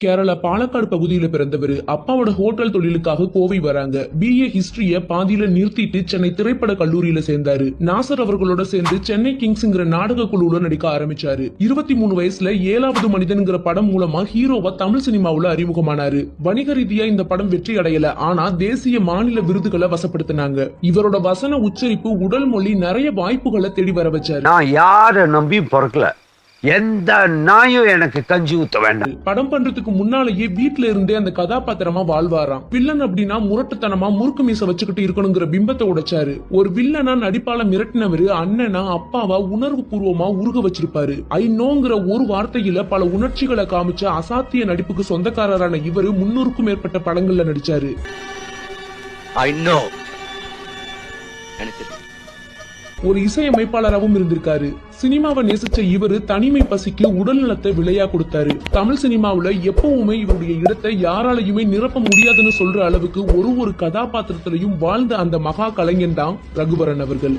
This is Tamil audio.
கேரளா பாலக்காடு பகுதியில பிறந்தவர். அப்பாவோட ஹோட்டல் தொழிலுக்காக கோவை வராங்க. BA ஹிஸ்டரிய பாதியில நிறுத்திட்டு சென்னை திரைப்பட கல்லூரியில சேர்ந்தாரு. நாசர் அவர்களோட சேர்ந்து சென்னை கிங்ஸ்ங்கிற நாடக குழுவுல நடிக்க ஆரம்பிச்சாரு. 23 வயசுல 7வது மனிதன்கிற படம் மூலமா ஹீரோவா தமிழ் சினிமாவுல அறிமுகமானாரு. வணிக ரீதியா இந்த படம் வெற்றி அடையல, ஆனா தேசிய மாநில விருதுகளை வசப்படுத்தினாங்க. இவரோட வசன உச்சரிப்பு, உடல் மொழி நிறைய வாய்ப்புகளை தேடி வர வச்சாரு. நான் யார நம்பி பொறுக்கல, எந்த நாயும் எனக்கு கஞ்சி ஊத்த வேண்டாம். படம் பண்றதுக்கு முன்னாலேயே வீட்டுல இருந்தே அந்த கதாபாத்திரமா வாழ்வாராம். வில்லன் அப்படின்னா முரட்டுத்தனமா முறுக்கு மீச வச்சுக்கிட்டு இருக்கணுங்கிற பிம்பத்தை உடைச்சாரு. ஒரு வில்லனா நடிப்பால மிரட்டினவரு அண்ணனா அப்பாவா உணர்வு பூர்வமா உருக வச்சிருப்பாரு. ஐ நோங்கிற ஒரு வார்த்தையில பல உணர்ச்சிகளை காமிச்ச அசாத்திய நடிப்புக்கு சொந்தக்காரரான இவரு 300க்கும் மேற்பட்ட படங்கள்ல நடிச்சாரு. ஒரு இசையமைப்பாளராகவும் இருந்திருக்காரு. சினிமாவை நேசிச்ச இவரு தனிமை பசிக்கு உடல் நலத்தை விலையா கொடுத்தாரு. தமிழ் சினிமாவுல எப்பவுமே இவருடைய இடத்தை யாராலையுமே நிரப்ப முடியாதுன்னு சொல்ற அளவுக்கு ஒரு கதாபாத்திரத்திலையும் வாழ்ந்த அந்த மகா கலைஞன் தான் ரகுவரன் அவர்கள்.